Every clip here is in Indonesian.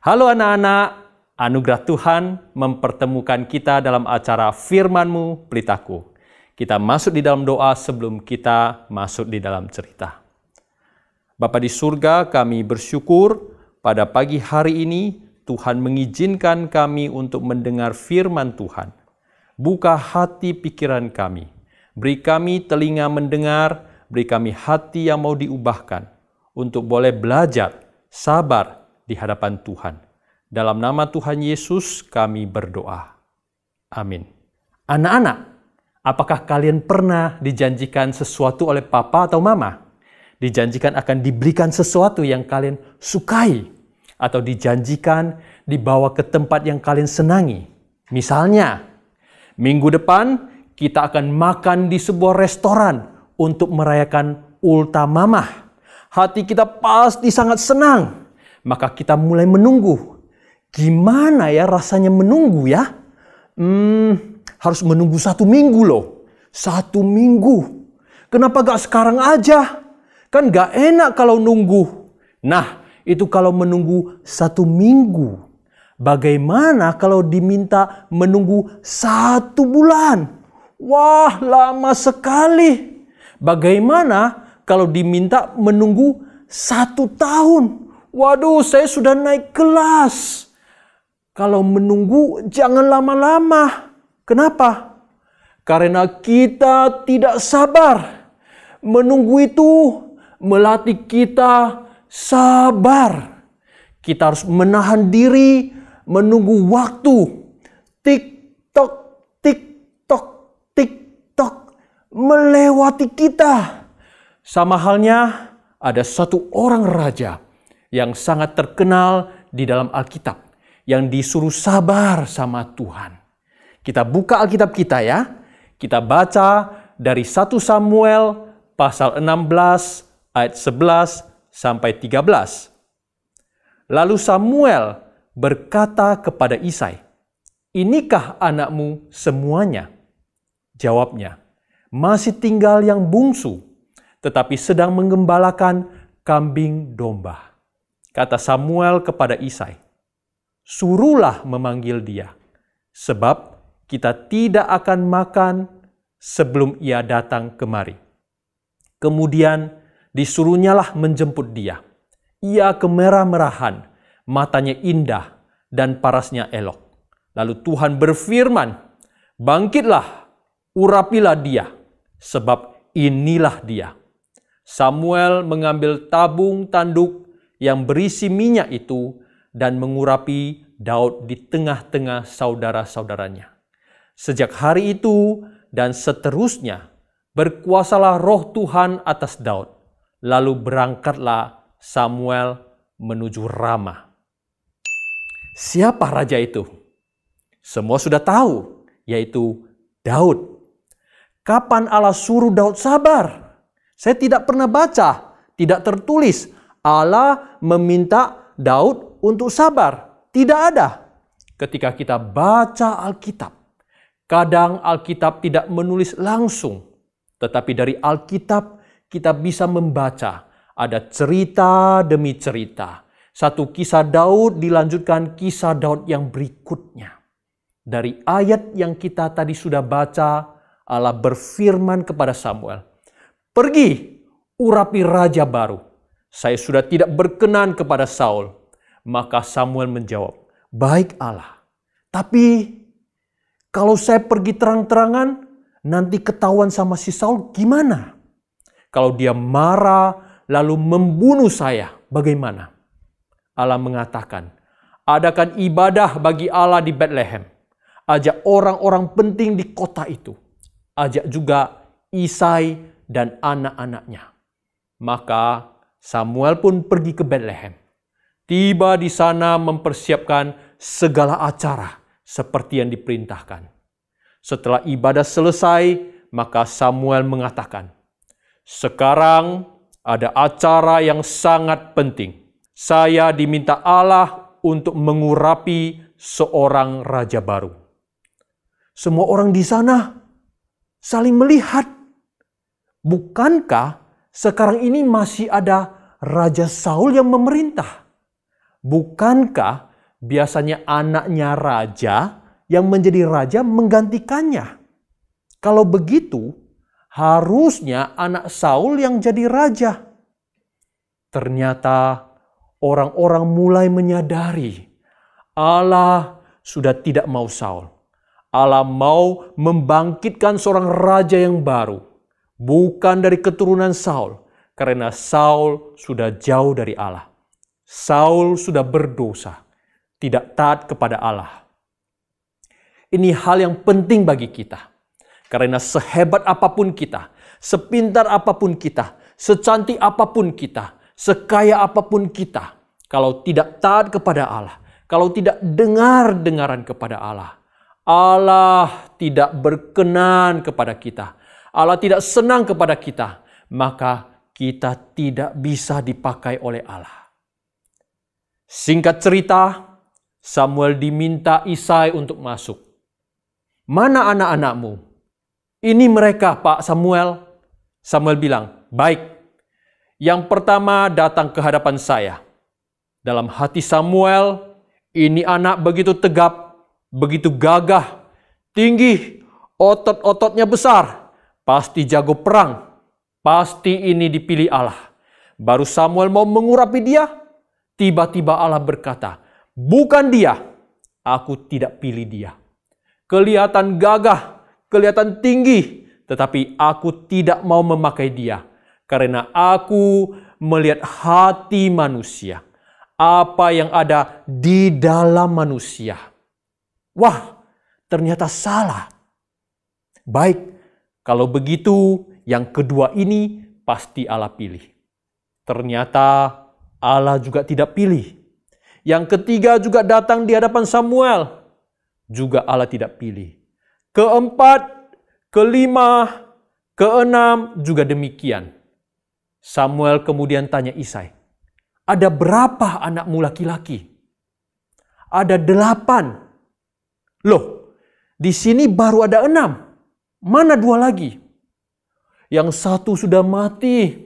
Halo anak-anak, anugerah Tuhan mempertemukan kita dalam acara Firman-Mu Pelitaku. Kita masuk di dalam doa sebelum kita masuk di dalam cerita. Bapa di surga, kami bersyukur pada pagi hari ini Tuhan mengizinkan kami untuk mendengar firman Tuhan. Buka hati pikiran kami, beri kami telinga mendengar, beri kami hati yang mau diubahkan untuk boleh belajar, sabar di hadapan Tuhan. Dalam nama Tuhan Yesus kami berdoa. Amin. Anak-anak, apakah kalian pernah dijanjikan sesuatu oleh papa atau mama? Dijanjikan akan diberikan sesuatu yang kalian sukai, atau dijanjikan dibawa ke tempat yang kalian senangi. Misalnya, minggu depan kita akan makan di sebuah restoran untuk merayakan Ultah Mamah. Hati kita pasti sangat senang. Maka kita mulai menunggu. Gimana ya rasanya menunggu ya? Harus menunggu 1 minggu loh. 1 minggu. Kenapa gak sekarang aja? Kan gak enak kalau nunggu. Nah, itu kalau menunggu 1 minggu. Bagaimana kalau diminta menunggu 1 bulan? Wah, lama sekali. Bagaimana kalau diminta menunggu 1 tahun? Waduh, saya sudah naik kelas. Kalau menunggu jangan lama-lama. Kenapa? Karena kita tidak sabar. Menunggu itu melatih kita sabar. Kita harus menahan diri menunggu waktu. Tik-tok, tik-tok, tik-tok melewati kita. Sama halnya ada satu orang raja yang sangat terkenal di dalam Alkitab, yang disuruh sabar sama Tuhan. Kita buka Alkitab kita ya. Kita baca dari 1 Samuel pasal 16 ayat 11 sampai 13. Lalu Samuel berkata kepada Isai, "Inikah anakmu semuanya?" Jawabnya, "Masih tinggal yang bungsu, tetapi sedang menggembalakan kambing domba." Kata Samuel kepada Isai, "Suruhlah memanggil dia, sebab kita tidak akan makan sebelum ia datang kemari." Kemudian disuruhnyalah menjemput dia. Ia kemerah-merahan, matanya indah, dan parasnya elok. Lalu Tuhan berfirman, "Bangkitlah, urapilah dia, sebab inilah dia." Samuel mengambil tabung tanduk yang berisi minyak itu dan mengurapi Daud di tengah-tengah saudara-saudaranya. Sejak hari itu dan seterusnya, berkuasalah roh Tuhan atas Daud. Lalu berangkatlah Samuel menuju Rama. Siapa raja itu? Semua sudah tahu, yaitu Daud. Kapan Allah suruh Daud sabar? Saya tidak pernah baca, tidak tertulis Allah meminta Daud untuk sabar. Tidak ada. Ketika kita baca Alkitab, kadang Alkitab tidak menulis langsung. Tetapi dari Alkitab kita bisa membaca. Ada cerita demi cerita. Satu kisah Daud dilanjutkan kisah Daud yang berikutnya. Dari ayat yang kita tadi sudah baca, Allah berfirman kepada Samuel, "Pergi, urapi raja baru. Saya sudah tidak berkenan kepada Saul." Maka Samuel menjawab, "Baik Allah, tapi kalau saya pergi terang-terangan, nanti ketahuan sama si Saul gimana? Kalau dia marah lalu membunuh saya, bagaimana?" Allah mengatakan, "Adakan ibadah bagi Allah di Bethlehem. Ajak orang-orang penting di kota itu. Ajak juga Isai dan anak-anaknya." Maka Samuel pun pergi ke Bethlehem. Tiba di sana mempersiapkan segala acara seperti yang diperintahkan. Setelah ibadah selesai, maka Samuel mengatakan, "Sekarang ada acara yang sangat penting. Saya diminta Allah untuk mengurapi seorang raja baru." Semua orang di sana saling melihat. Bukankah sekarang ini masih ada Raja Saul yang memerintah? Bukankah biasanya anaknya raja yang menjadi raja menggantikannya. Kalau begitu, harusnya anak Saul yang jadi raja. Ternyata orang-orang mulai menyadari Allah sudah tidak mau Saul. Allah mau membangkitkan seorang raja yang baru, bukan dari keturunan Saul, karena Saul sudah jauh dari Allah. Saul sudah berdosa, tidak taat kepada Allah. Ini hal yang penting bagi kita, karena sehebat apapun kita, sepintar apapun kita, secantik apapun kita, sekaya apapun kita, kalau tidak taat kepada Allah, kalau tidak dengar-dengaran kepada Allah, Allah tidak berkenan kepada kita, Allah tidak senang kepada kita, maka kita tidak bisa dipakai oleh Allah. Singkat cerita, Samuel diminta Isai untuk masuk. Mana anak-anakmu? Ini mereka, Pak Samuel. Samuel bilang, baik. Yang pertama datang ke hadapan saya. Dalam hati Samuel, ini anak begitu tegap, begitu gagah, tinggi, otot-ototnya besar, pasti jago perang, pasti ini dipilih Allah. Baru Samuel mau mengurapi dia, tiba-tiba Allah berkata, bukan dia, aku tidak pilih dia. Kelihatan gagah, kelihatan tinggi, tetapi aku tidak mau memakai dia, karena aku melihat hati manusia, apa yang ada di dalam manusia. Wah, ternyata salah. Baik, kalau begitu yang kedua ini pasti Allah pilih. Ternyata Allah juga tidak pilih. Yang ketiga juga datang di hadapan Samuel. Juga Allah tidak pilih. Keempat, kelima, keenam juga demikian. Samuel kemudian tanya Isai, ada berapa anakmu laki-laki? Ada 8. Loh, di sini baru ada 6. Mana 2 lagi? Yang satu sudah mati.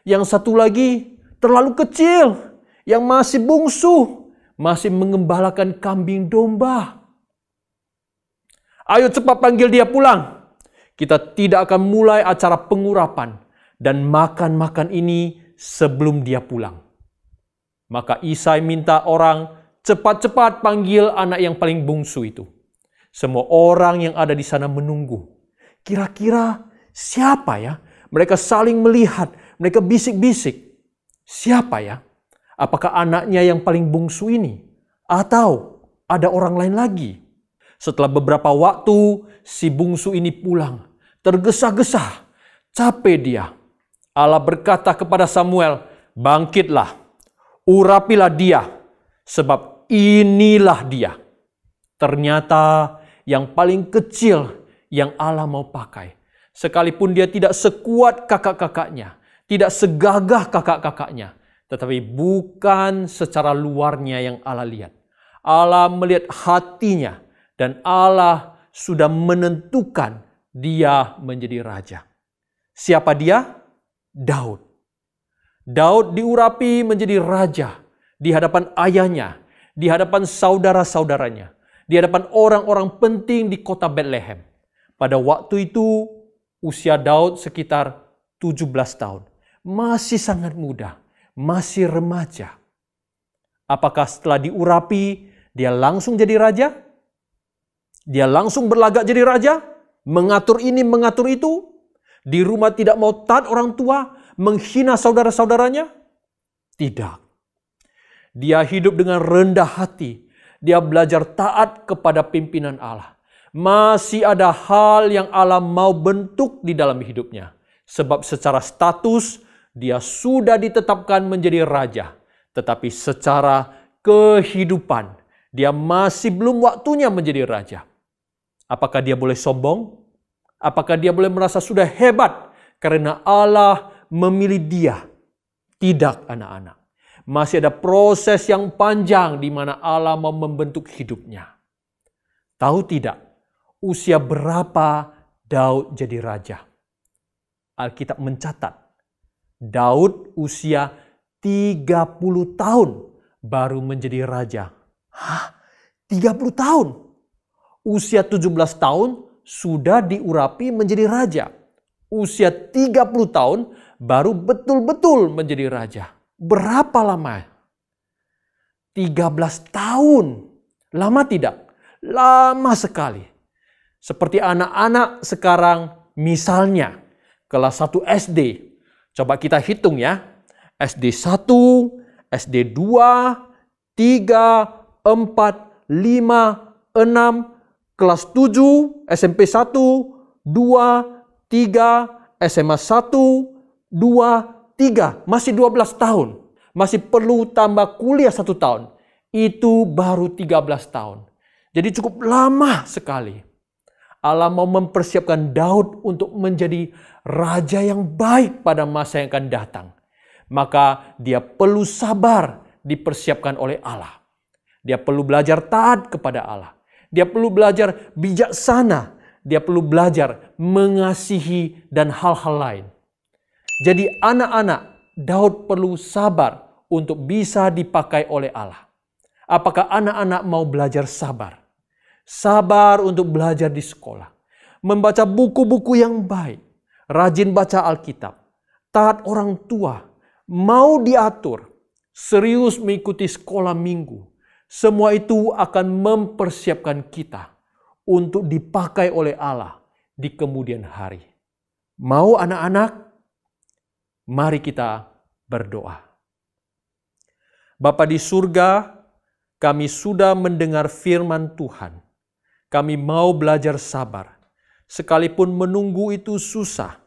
Yang satu lagi terlalu kecil. Yang masih bungsu. Masih mengembalakan kambing domba. Ayo cepat panggil dia pulang. Kita tidak akan mulai acara pengurapan dan makan-makan ini sebelum dia pulang. Maka Isai minta orang cepat-cepat panggil anak yang paling bungsu itu. Semua orang yang ada di sana menunggu. Kira-kira siapa ya? Mereka saling melihat, mereka bisik-bisik. Siapa ya? Apakah anaknya yang paling bungsu ini? Atau ada orang lain lagi? Setelah beberapa waktu, si bungsu ini pulang. Tergesa-gesa, capek dia. Allah berkata kepada Samuel, bangkitlah, urapilah dia, sebab inilah dia. Ternyata yang paling kecil yang Allah mau pakai. Sekalipun dia tidak sekuat kakak-kakaknya, tidak segagah kakak-kakaknya, tetapi bukan secara luarnya yang Allah lihat. Allah melihat hatinya dan Allah sudah menentukan dia menjadi raja. Siapa dia? Daud. Daud diurapi menjadi raja di hadapan ayahnya, di hadapan saudara-saudaranya, di hadapan orang-orang penting di kota Bethlehem. Pada waktu itu usia Daud sekitar 17 tahun. Masih sangat muda, masih remaja. Apakah setelah diurapi dia langsung jadi raja? Dia langsung berlagak jadi raja? Mengatur ini, mengatur itu? Di rumah tidak mau taat orang tua? Menghina saudara-saudaranya? Tidak. Dia hidup dengan rendah hati. Dia belajar taat kepada pimpinan Allah. Masih ada hal yang Allah mau bentuk di dalam hidupnya. Sebab secara status dia sudah ditetapkan menjadi raja. Tetapi secara kehidupan dia masih belum waktunya menjadi raja. Apakah dia boleh sombong? Apakah dia boleh merasa sudah hebat karena Allah memilih dia? Tidak, anak-anak. Masih ada proses yang panjang di mana Allah mau membentuk hidupnya. Tahu tidak, usia berapa Daud jadi raja? Alkitab mencatat, Daud usia 30 tahun baru menjadi raja. Hah? 30 tahun? Usia 17 tahun sudah diurapi menjadi raja. Usia 30 tahun baru betul-betul menjadi raja. Berapa lama? 13 tahun. Lama tidak? Lama sekali. Seperti anak-anak sekarang misalnya kelas 1 SD. Coba kita hitung ya. SD 1, SD 2, 3, 4, 5, 6, kelas 7, SMP 1, 2, 3, SMA 1, 2, 3. Masih 12 tahun. Masih perlu tambah kuliah 1 tahun. Itu baru 13 tahun. Jadi cukup lama sekali. Allah mau mempersiapkan Daud untuk menjadi raja yang baik pada masa yang akan datang. Maka dia perlu sabar dipersiapkan oleh Allah. Dia perlu belajar taat kepada Allah. Dia perlu belajar bijaksana. Dia perlu belajar mengasihi dan hal-hal lain. Jadi anak-anak, Daud perlu sabar untuk bisa dipakai oleh Allah. Apakah anak-anak mau belajar sabar? Sabar untuk belajar di sekolah. Membaca buku-buku yang baik. Rajin baca Alkitab. Taat orang tua. Mau diatur. Serius mengikuti sekolah minggu. Semua itu akan mempersiapkan kita untuk dipakai oleh Allah di kemudian hari. Mau anak-anak? Mari kita berdoa. Bapa di surga, kami sudah mendengar firman Tuhan. Kami mau belajar sabar. Sekalipun menunggu itu susah,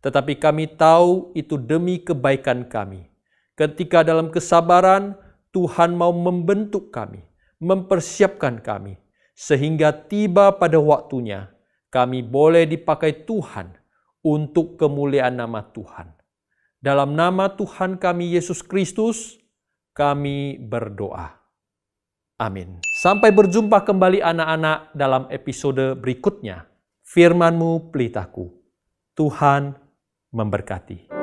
tetapi kami tahu itu demi kebaikan kami. Ketika dalam kesabaran, Tuhan mau membentuk kami, mempersiapkan kami, sehingga tiba pada waktunya kami boleh dipakai Tuhan untuk kemuliaan nama Tuhan. Dalam nama Tuhan kami Yesus Kristus, kami berdoa. Amin. Sampai berjumpa kembali anak-anak dalam episode berikutnya. Firman-Mu pelitaku. Tuhan memberkati.